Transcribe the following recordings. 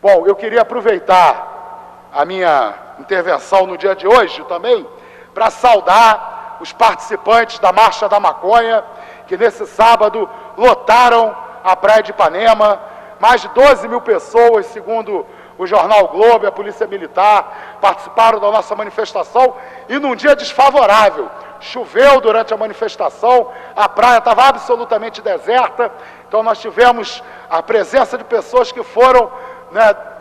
Bom, eu queria aproveitar a minha intervenção no dia de hoje também para saudar os participantes da Marcha da Maconha, que nesse sábado lotaram a Praia de Ipanema. Mais de 12 mil pessoas, segundo o jornal Globo e a Polícia Militar, participaram da nossa manifestação e num dia desfavorável. Choveu durante a manifestação, a praia estava absolutamente deserta, então nós tivemos a presença de pessoas que foram,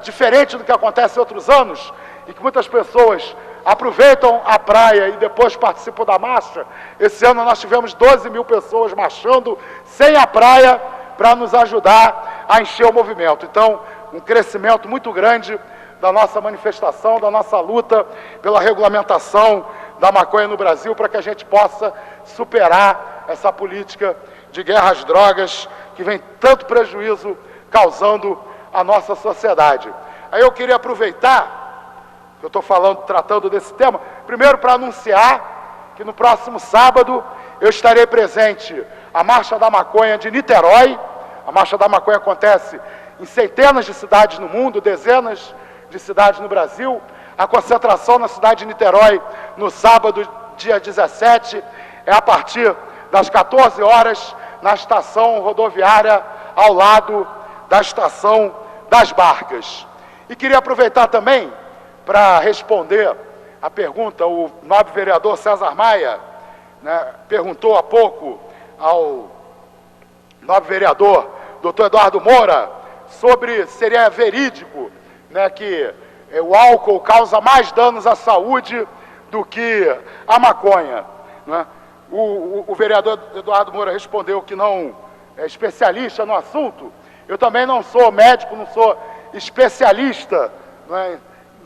diferente do que acontece em outros anos, e que muitas pessoas aproveitam a praia e depois participam da marcha. Esse ano nós tivemos 12 mil pessoas marchando sem a praia para nos ajudar a encher o movimento. Então, um crescimento muito grande da nossa manifestação, da nossa luta pela regulamentação da maconha no Brasil, para que a gente possa superar essa política de guerra às drogas, que vem tanto prejuízo causando à nossa sociedade. Aí eu queria aproveitar, eu estou tratando desse tema, primeiro para anunciar que no próximo sábado eu estarei presente à Marcha da Maconha de Niterói. A Marcha da Maconha acontece em centenas de cidades no mundo, dezenas de cidades no Brasil. A concentração na cidade de Niterói, no sábado, dia 17, é a partir das 14 horas, na estação rodoviária, ao lado da estação das Barcas. E queria aproveitar também para responder a pergunta, o nobre vereador César Maia, perguntou há pouco ao nobre vereador, doutor Eduardo Moura, sobre seria verídico que o álcool causa mais danos à saúde do que a maconha. O vereador Eduardo Moura respondeu que não é especialista no assunto. Eu também não sou médico, não sou especialista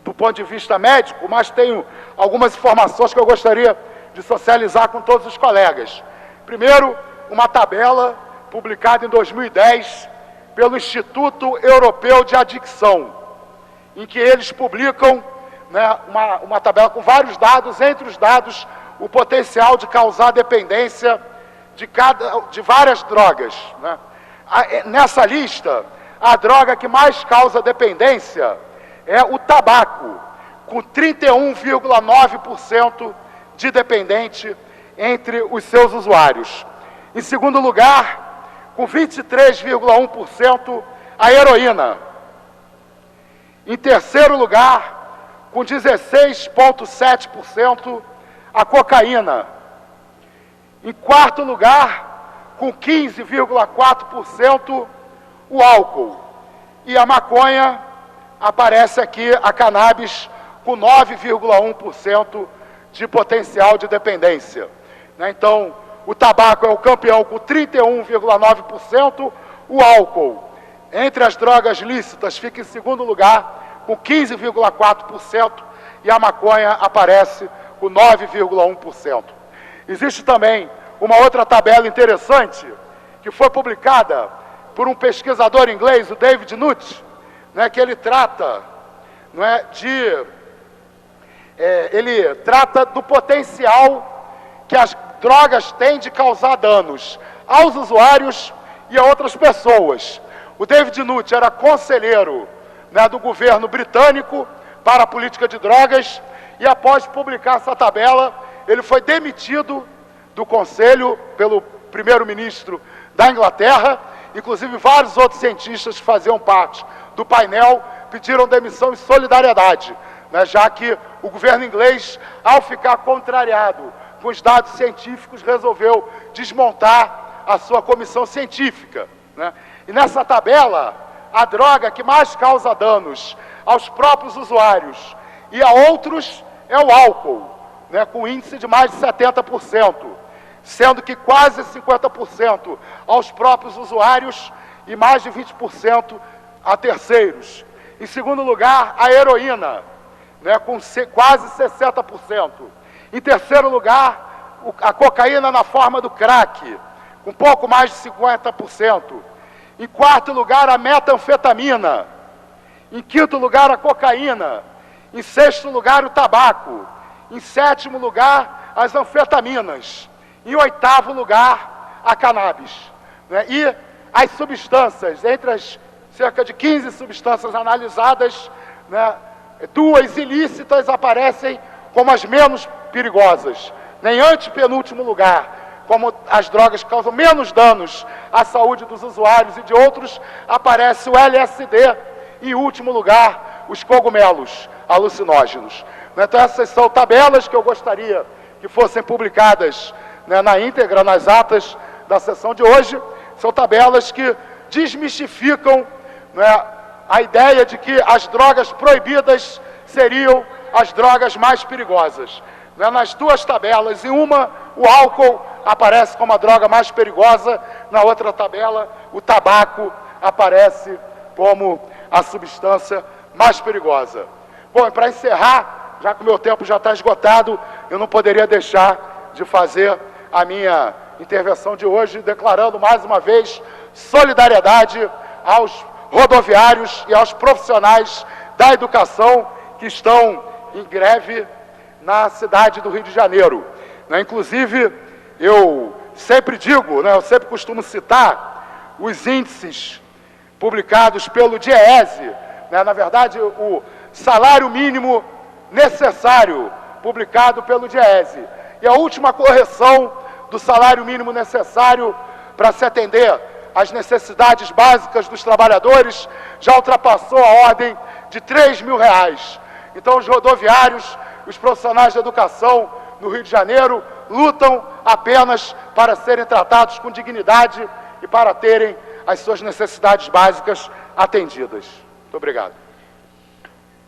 do ponto de vista médico, mas tenho algumas informações que eu gostaria de socializar com todos os colegas. Primeiro, uma tabela publicada em 2010 pelo Instituto Europeu de Adicção, em que eles publicam uma tabela com vários dados, entre os dados, o potencial de causar dependência de várias drogas. Nessa lista, a droga que mais causa dependência é o tabaco, com 31,9% de dependente entre os seus usuários. Em segundo lugar, com 23,1%, a heroína. Em terceiro lugar, com 16,7%, a cocaína. Em quarto lugar, com 15,4%, o álcool. E a maconha, aparece aqui a cannabis, com 9,1% de potencial de dependência. Então, o tabaco é o campeão com 31,9%, o álcool, entre as drogas lícitas, fica em segundo lugar, com 15,4%, e a maconha aparece com 9,1%. Existe também uma outra tabela interessante, que foi publicada por um pesquisador inglês, o David Nutt, que ele trata, ele trata do potencial que as drogas têm de causar danos aos usuários e a outras pessoas. O David Nutt era conselheiro do governo britânico para a política de drogas, e após publicar essa tabela, ele foi demitido do conselho pelo primeiro-ministro da Inglaterra. Inclusive vários outros cientistas que faziam parte do painel pediram demissão em solidariedade, já que o governo inglês, ao ficar contrariado com os dados científicos, resolveu desmontar a sua comissão científica. E nessa tabela, a droga que mais causa danos aos próprios usuários e a outros é o álcool, com índice de mais de 70%, sendo que quase 50% aos próprios usuários e mais de 20% a terceiros. Em segundo lugar, a heroína, com quase 60%. Em terceiro lugar, a cocaína na forma do crack, com pouco mais de 50%. Em quarto lugar, a metanfetamina. Em quinto lugar, a cocaína. Em sexto lugar, o tabaco. Em sétimo lugar, as anfetaminas. Em oitavo lugar, a cannabis. E as substâncias, entre as cerca de 15 substâncias analisadas, né, 2 ilícitas aparecem como as menos perigosas. Em antepenúltimo lugar, como as drogas que causam menos danos à saúde dos usuários e de outros, aparece o LSD. E, em último lugar, os cogumelos alucinógenos. Então, essas são tabelas que eu gostaria que fossem publicadas, né, na íntegra, nas atas da sessão de hoje. São tabelas que desmistificam, né, a ideia de que as drogas proibidas seriam as drogas mais perigosas. Né, nas 2 tabelas, em uma, o álcool aparece como a droga mais perigosa, na outra tabela, o tabaco aparece como a substância mais perigosa. Bom, e para encerrar, já que o meu tempo já está esgotado, eu não poderia deixar de fazer a minha intervenção de hoje, declarando mais uma vez solidariedade aos rodoviários e aos profissionais da educação que estão em greve na cidade do Rio de Janeiro. Inclusive, eu sempre digo, eu sempre costumo citar os índices publicados pelo DIEESE, na verdade, o salário mínimo necessário, publicado pelo DIEESE. E a última correção do salário mínimo necessário para se atender às necessidades básicas dos trabalhadores já ultrapassou a ordem de R$3.000. Então, os rodoviários, os profissionais da educação no Rio de Janeiro lutam apenas para serem tratados com dignidade e para terem as suas necessidades básicas atendidas. Muito obrigado.